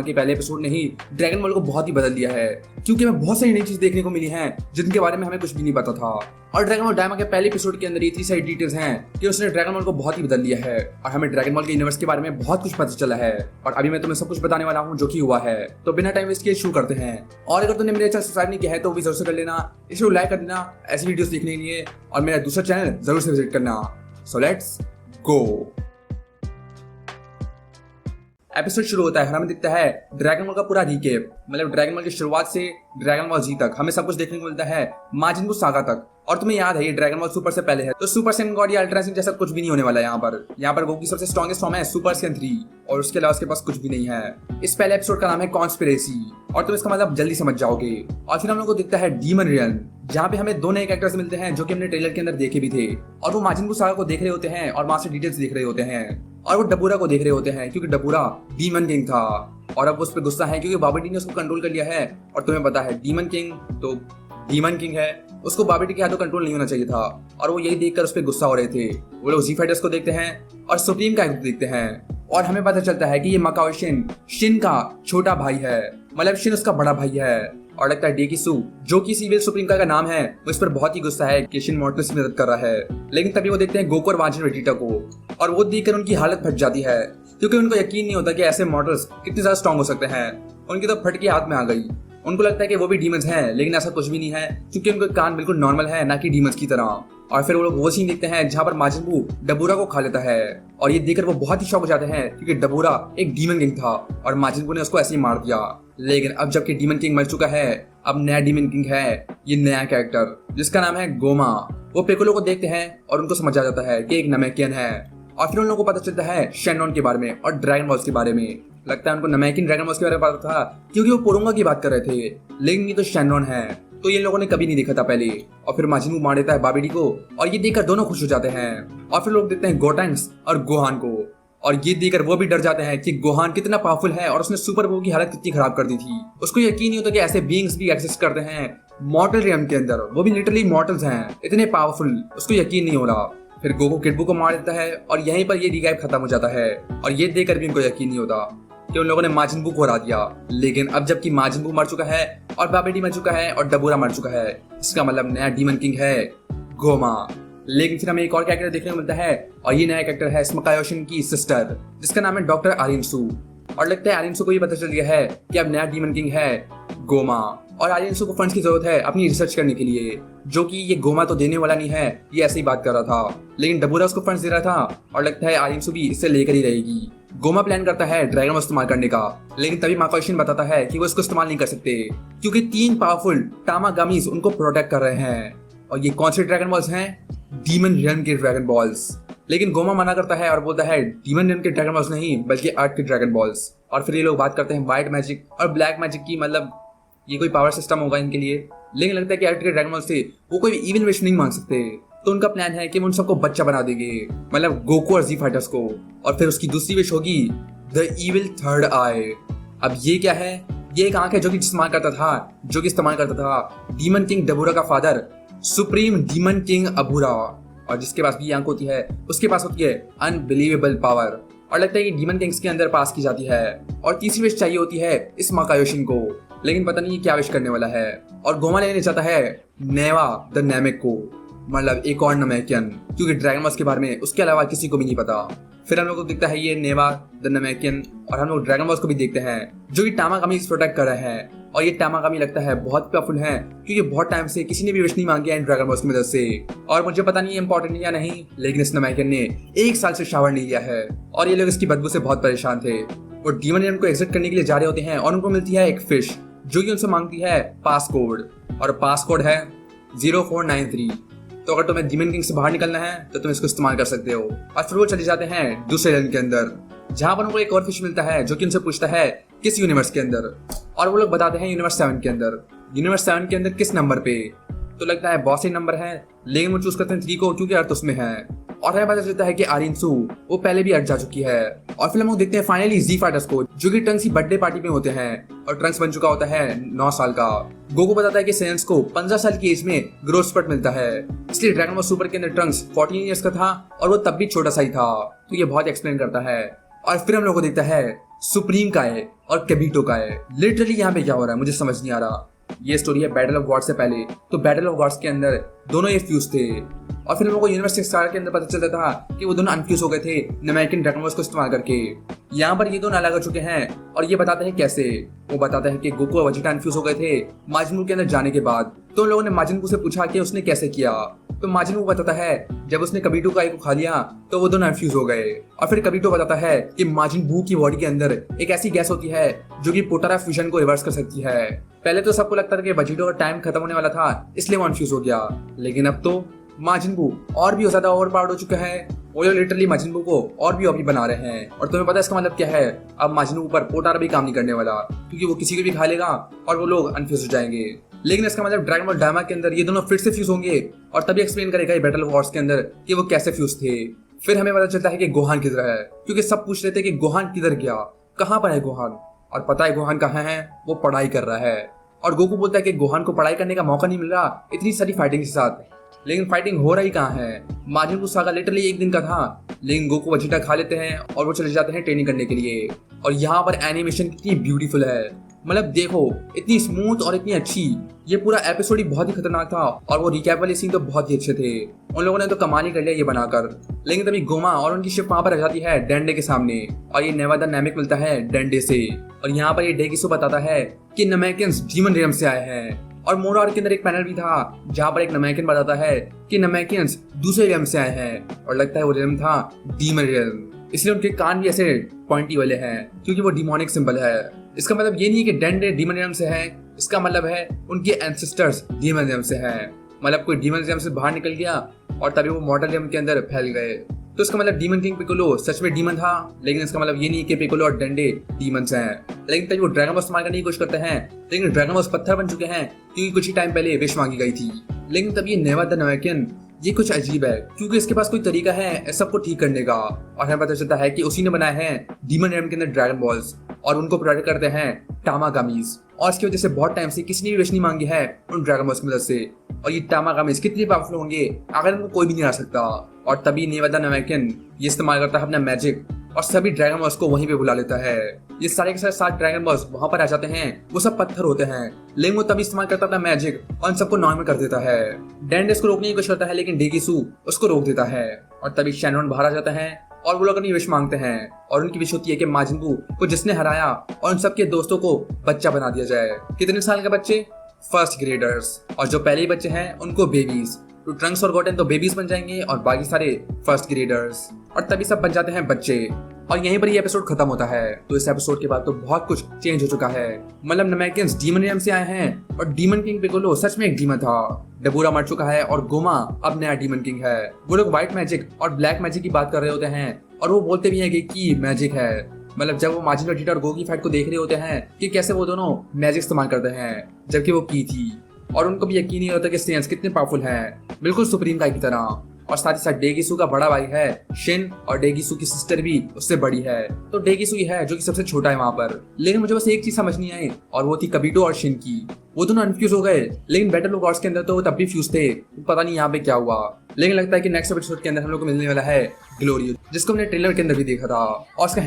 के पहले एपिसोड ने ही ड्रैगन बॉल को बहुत ही बदल दिया है, क्योंकि हमें बहुत सारी नई चीज देखने को मिली हैं जिनके बारे में हमें कुछ भी नहीं पता था। और ड्रैगन बॉल डायमा के पहले एपिसोड के अंदर इतनी सारी डिटेल्स हैं कि उसने ड्रैगन बॉल को बहुत ही बदल दिया है और हमें ड्रैगन बॉल के यूनिवर्स के बारे में बहुत कुछ पता चला है। और अभी मैं तुम्हें सब कुछ बताने वाला हूँ जो कि हुआ है, तो बिना टाइम वेस्ट किए शुरू करते हैं। और अगर तुमने मेरे चैनल सब्सक्राइब नहीं किया है तो भी जरूर से कर लेना, इसे लाइक कर देना ऐसी वीडियोस देखने के लिए, और मेरा दूसरा चैनल जरूर से विजिट करना। So let's go. एपिसोड शुरू होता है और हमें दिखता है ड्रैगन बॉल का पूरा रिकेप, मतलब ड्रैगन बॉल की शुरुआत से ड्रैगन बॉल जी तक हमें सब कुछ देखने को मिलता है, माजिन बू सागा तक। और तुम्हें याद है ये ड्रैगन बॉल सुपर से पहले है, तो सुपर सैयन गॉड या अल्ट्रा सैयन जैसा कुछ भी नहीं होने वाला है। यहाँ पर गोकू की सबसे स्ट्रॉन्गेस्ट फॉर्म है सुपर सैयन 3, और उसके अलावा उसके पास कुछ भी नहीं है। इस पहले एपिसोड का नाम है कॉन्स्पिरेसी, और तुम इसका मतलब जल्दी समझ जाओगे। और फिर हम लोग को दिखता है डीमन रियल्म, जहाँ पे हमें दो नए कैरेक्टर्स मिलते हैं जो कि हमने ट्रेलर के अंदर देखे भी थे। और वो माजिन बू सागा को देख रहे होते हैं और वहां से डिटेल्स देख रहे होते हैं, और वो डबूरा को देख रहे होते हैं क्योंकि डबूरा डीमन किंग था। और अब वो उस पर गुस्सा है क्योंकि बाबा ने उसको कंट्रोल कर लिया है। और तुम्हें पता है डीमन किंग तो डीमन किंग है, उसको बाबा के हाथों कंट्रोल नहीं होना चाहिए था। और वो यही देखकर उस पर गुस्सा हो रहे थे। वो लोग जी फाइटर्स को देखते हैं और सुप्रीम का देखते हैं, और हमें पता चलता है कि ये मकाओ शिन का छोटा भाई है, मतलब शिन उसका बड़ा भाई है। और लगता है डेकिसु, जो कि सिविल सुप्रीम का नाम है, वो इस पर बहुत ही गुस्सा है कि शिन मॉर्टल्स की मदद कर रहा है। लेकिन तभी वो देखते हैं गोकू और वाजिन वेजिटा को, और वो देखकर उनकी हालत फट जाती है क्योंकि उनको यकीन नहीं होता कि ऐसे मॉडल्स कितने ज्यादा स्ट्रॉन्ग हो सकते हैं। उनकी तो फटकी हाथ में आ गई। उनको लगता है कि वो भी डीमंस हैं, लेकिन ऐसा कुछ भी नहीं है क्योंकि उनके कान बिल्कुल नॉर्मल है, ना कि डीमंस की तरह। और फिर वो लोग वो सीन देखते हैं जहाँ पर माजिन बू डबूरा को खा लेता है, और ये देखकर वो बहुत ही शॉक हो जाते हैं क्योंकि डबूरा एक डीमन किंग था और माजिन बू ने उसको ऐसे ही मार दिया। लेकिन अब जबकि डीमन किंग मर चुका है, अब नया डीमन किंग है ये नया कैरेक्टर जिसका नाम है गोमा। वो पिकोलो को देखते हैं और उनको समझ आ जाता है कि एक नमेकियन है। और फिर उन लोगों को पता चलता है शेनॉन के बारे में और ड्रैगन बॉल्स के बारे में। लगता है उनको नमेकियन ड्रैगन बॉल्स के बारे में पता था क्योंकि वो पोरुंगा की बात कर रहे थे, लेकिन ये तो शेनॉन है, तो ये लोगों ने कभी नहीं देखा था पहले। और फिर माजिन बू मार देता है बाबिडी को, और ये देखकर दोनों खुश हो जाते हैं। और फिर लोग देखते हैं गोटेंक्स और गोहान को, और ये देखकर वो भी डर जाते हैं कि गोहान कितना पावरफुल है और उसने सुपर बू की हालत कितनी खराब कर दी थी। उसको यकीन नहीं होता कि ऐसे बीइंग्स भी एग्जिस्ट करते हैं मॉर्टल रियम के अंदर, वो भी लिटरली मॉर्टल्स हैं, इतने पावरफुल। उसको यकीन नहीं हो रहा। फिर गोकू किड बू को मार देता है और यहीं पर ये रिवाइव खत्म हो जाता है। और ये देखकर भी उनको यकीन नहीं होता कि उन लोगों ने माजिन बू को हरा दिया। लेकिन अब जबकि माजिन बू मर चुका है और बाबेडी मर चुका है और डबूरा मर चुका है, इसका मतलब नया डीमन किंग है गोमा। लेकिन फिर हमें एक और कैरेक्टर देखने को मिलता है, और ये नया कैरेक्टर है स्मकायोशिन की सिस्टर, जिसका नाम है डॉक्टर आरिनसू। और लगता है आरिनसू को ये पता चल गया है कि अब नया डीमन किंग है गोमा, और आरिनसू को फंड्स की जरूरत है अपनी रिसर्च करने के लिए, जो कि ये गोमा तो देने वाला नहीं है, ये ऐसे ही बात कर रहा था। लेकिन डबूरा उसको फंड्स दे रहा था, और लगता है आरिनसू भी इससे लेकर ही रहेगी। गोमा प्लान करता है ड्रैगन बॉल इस्तेमाल करने का, लेकिन तभी माकाओशिन बताता है कि वो इसको इस्तेमाल नहीं कर सकते क्योंकि 3 पावरफुल टामागामीज उनको प्रोटेक्ट कर रहे हैं। और ये कौन से ड्रैगन बॉल्स हैं? डीमन रियल्म के ड्रैगन बॉल्स। लेकिन गोमा मना करता है और बोलता है डीमन रियल्म के ड्रैगन बॉल्स नहीं, बल्कि अर्थ के ड्रैगन बॉल्स। और फिर ये लोग बात करते हैं व्हाइट मैजिक और ब्लैक मैजिक की, मतलब ये कोई पावर सिस्टम होगा इनके लिए। लेकिन लगता है कि अर्थ के ड्रैगन बॉल्स से वो कोई इवन विश नहीं मांग सकते, तो उनका प्लान है कि वो उन सबको बच्चा बना देंगे, मतलब गोकू और जी फाइटर्स को। और फिर उसकी दूसरी विश होगी द इविल थर्ड आई। अब ये क्या है? ये एक आंख है जो कि इस्तेमाल करता था डीमन किंग डबूरा का फादर सुप्रीम डीमन किंग अबूरा। और जिसके पास भी ये आंख होती है उसके पास होती है अनबिलीवेबल पावर। और लगता है कि डीमन किंग्स के अंदर पास की जाती है। और तीसरी विश चाहिए होती है इस माकायोशिन को, लेकिन पता नहीं ये क्या विश करने वाला है। और गोमा लेने चाहता है नेवा द नेमेक को, मतलब एक और नमेकियन, क्योंकि ड्रैगन बॉल्स के बारे में उसके अलावा किसी को भी नहीं पता। फिर हम लोग को दिखता है ये नेवा द नमेकियन, और हम लोग ड्रैगन बॉल्स को भी देखते हैं जो कि टामागामी प्रोटेक्ट कर रहे हैं। और ये टामागामी लगता है बहुत पावरफुल है क्योंकि बहुत टाइम से किसी ने भी विश नहीं मांगी है इन ड्रैगन बॉल्स की मदद से। और मुझे पता नहीं इंपॉर्टेंट है या नहीं, लेकिन इस नमेकियन ने 1 साल से शावर नहीं लिया है, और ये लोग इसकी बदबू से बहुत परेशान थे। वो डीमन रियल्म को एग्जिट करने के लिए जा रहे होते हैं और उनको मिलती है एक फिश जो कि उनसे मांगती है पास कोड, और पास कोड है 0493। तो अगर तुम्हें डीमन किंग से बाहर निकलना है तो तुम इसको इस्तेमाल कर सकते हो। और फिर वो चले जाते हैं दूसरे रेलम के अंदर, जहां पर उनको एक और फिश मिलता है जो कि उनसे पूछता है किस यूनिवर्स के अंदर, और वो लोग बताते हैं यूनिवर्स 7 के अंदर। यूनिवर्स 7 के अंदर किस नंबर पे? तो लगता है बहुत से नंबर है, लेकिन वो चूज करते हैं 3 को क्योंकि अर्थ उसमें है। और हमें पता चलता है कि आरिनसू वो पहले भी अर्थ जा चुकी है। और फिर हम लोग देखते हैं फाइनली जी फाइटर्स को, जो कि ट्रंक्स की बर्थडे पार्टी में होते हैं, और ट्रंक्स बन चुका होता है 9 साल का। गोकू बताता है कि सेयन्स को 15 साल की एज में ग्रोथ स्पर्ट मिलता है, इसलिए ड्रैगन बॉल सुपर के अंदर ट्रंक्स 14 इयर्स का था और वो तब भी छोटा सा ही था। तो ये बहुत एक्सप्लेन करता है। और फिर हम लोग को देखता है सुप्रीम का है और केबिटो का है। लिटरली यहाँ पे क्या हो रहा है मुझे समझ नहीं आ रहा। ये स्टोरी है बैटल ऑफ गॉड्स से पहले। तो बैटल ऑफ गॉड्स के अंदर दोनों ये फ्यूज थे और फिर हम लोगों को यूनिवर्स स्टार के अंदर पता चलता था कि वो दोनों अनफ्यूज हो गए थे नमैकिन ड्रैगन बॉल्स को इस्तेमाल करके। यहाँ पर ये दोनों अलग हो चुके हैं और ये बताते हैं कैसे। वो बताते हैं कि गोकू और वेजिटा अनफ्यूज हो गए थे माजिन बू के अंदर जाने के बाद। तो उन लोगों ने माजिन बू से पूछा कि उसने कैसे किया। तो माजिन बू बताता है जब उसने कबीटो का को खा लिया तो वो दोनों अनफ्यूज हो गए। और फिर कबीटो बताता है कि माजिन बू की बॉडी के अंदर एक ऐसी गैस होती है जो कि पोटारा फ्यूजन को रिवर्स कर सकती है। पहले तो सबको लगता था कि वेजिटो का टाइम खत्म होने वाला था इसलिए वो अनफ्यूज हो गया, लेकिन अब तो माजिन बू और भी ज्यादा ओवर पावर्ड हो चुका है। वो लोग लिटरली माजिन बू को और भी ओपी बना रहे हैं। और तुम्हें पता है इसका मतलब क्या है? अब माजिन बू पर पोटारा भी काम नहीं करने वाला क्योंकि वो किसी को भी खा लेगा और वो लोग अनफ्यूज हो जाएंगे। लेकिन इसका मतलब ड्रैगन बॉल डायमा के अंदर ये दोनों फिर से फ्यूज होंगे और तभी एक्सप्लेन करेगा ये बैटल ऑफ गॉड्स के अंदर कि वो कैसे फ्यूज थे। फिर हमें पता चलता है कि गोहान किधर है, क्योंकि सब पूछ रहे थे कि गोहान किधर गया, कहाँ पर है गोहान। और पता है गोहान कहाँ है? वो पढ़ाई कर रहा है। और गोकू बोलता है कि गोहान को पढ़ाई करने का मौका नहीं मिल रहा इतनी सारी फाइटिंग के साथ। लेकिन फाइटिंग हो रही कहाँ है? माजिन बू सागा लिटरली एक दिन का था, लेकिन गोकू वेजिटा खा लेते हैं और वो चले जाते हैं ट्रेनिंग करने के लिए। और यहाँ पर एनिमेशन कितनी ब्यूटीफुल है, मतलब देखो इतनी स्मूथ और इतनी अच्छी। ये पूरा एपिसोड ही बहुत ही खतरनाक था और वो रिकैप वाले सीन तो बहुत ही अच्छे थे। उन लोगों ने तो कमाल ही कर लिया ये बनाकर। लेकिन तभी गोमा और उनकी शिप वहां पर रह जाती है डेंडे के सामने और ये नेवा द नैमिक मिलता है डेंडे से। और यहाँ पर ये डेगिसो बताता है कि नमैकियंस डीमन रियम से आए हैं। और मोरार के अंदर एक पैनल भी था जहाँ पर एक नमैकियन बताता है कि नमैकियंस दूसरे रियम से आए हैं और लगता है वो रियम था डीमन रियम, इसलिए उनके कान भी ऐसे पॉइंटी वाले हैं क्योंकि वो डिमोनिक सिंबल है। इसका मतलब ये नहीं कि डेंडे डीमन रियम से है, इसका मतलब है उनके एंसेस्टर्स डीमन रियम से हैं। मतलब कोई डीमन रियम से बाहर निकल गया और तभी वो मॉर्टल रियम के अंदर फैल गए। तो इसका मतलब डीमन किंग पिकोलो सच में डीमन था, लेकिन इसका मतलब ये नहीं कि पिकोलो और डेंडे डीमंस हैं। लेकिन तभी वो ड्रैगन बॉल इस्तेमाल करने की कोशिश करते हैं, लेकिन ड्रैगन बॉल पत्थर बन चुके हैं क्योंकि कुछ ही टाइम पहले विश मांगी गई थी। लेकिन तब ये नेवा द नमैकियन ये कुछ अजीब है क्योंकि इसके पास कोई तरीका है सबको ठीक करने का। और हमें पता चलता है कि उसी ने बनाए हैं डीमन रियम के अंदर ड्रैगन बॉल्स और उनको प्रोटेक्ट करते हैं टामागामीज। और इसकी वजह से बहुत टाइम से किसी ने भी विश नहीं मांगी है उन ड्रैगन बॉल्स की मदद से। और ये टामागामीज कितने पावरफुल होंगे अगर उनको कोई भी नहीं आ सकता। और तभी नेवा द नमैकियन ये इस्तेमाल करता है अपना मैजिक और सभी ड्रैगन बॉल्स को वहीं पे बुला लेता है। ये सारे के साथ ड्रैगन बॉल्स वहां पर आ जाते हैं, वो सब पत्थर होते हैं, लेकिन वो तभी इस्तेमाल करता अपना मैजिक और उन सबको नॉर्मल कर देता है। डेंडेस को रोकने की कोशिश करता है लेकिन डेगिसू उसको रोक देता है। और तभी शैनन बाहर आ जाता है और वो लोग अपनी विश मांगते हैं और उनकी विश होती है कि माजिन बू को जिसने हराया और उन सबके दोस्तों को बच्चा बना दिया जाए। कितने साल के बच्चे? First graders. और जो पहले ही बच्चे हैं उनको बेबीज। तो ट्रंक्स और गोटेन तो बेबीज बन जाएंगे और बाकी सारे फर्स्ट ग्रेडर्स। और तभी सब बन जाते हैं बच्चे। और यहीं पर ये एपिसोड खत्म होता है। तो इस एपिसोड के बाद तो बहुत कुछ चेंज हो चुका है। मतलब नमैकियंस डीमन रियम से आए हैं और डीमन किंग पिकोलो सच में एक डीमन था। डबूरा मर चुका है और गोमा अब नया डीमन किंग है। वो लोग व्हाइट मैजिक और ब्लैक मैजिक की बात कर रहे होते हैं और वो बोलते भी हैं कि मैजिक है। मतलब जब वो माजिन वेजिटा और गो की फाइट को देख रहे होते हैं कि कैसे वो दोनों मैजिक इस्तेमाल करते हैं जबकि वो की थी, और उनको भी यकीन नहीं होता कि सेंस कितने पावरफुल हैं, बिल्कुल सुप्रीम गाय की तरह। और साथ ही साथ डेगिसू का बड़ा भाई है शिन और डेगिसू की सिस्टर भी उससे बड़ी है। तो डेगिसू ही है जो कि सबसे छोटा है वहां पर। लेकिन मुझे बस एक चीज समझ नहीं आई और वो थी कबीटो और शिन की। वो दोनों अनफ्यूज हो गए, लेकिन बैटल ऑफ गॉड्स के अंदर तो वो तब भी फ्यूज थे। पता नहीं यहाँ पे क्या हुआ। लेकिन लगता है कि नेक्स्ट एपिसोड के अंदर हम लोग को मिलने वाला है ग्लोरी, जिसको हमने ट्रेलर के अंदर भी देखा था और उसका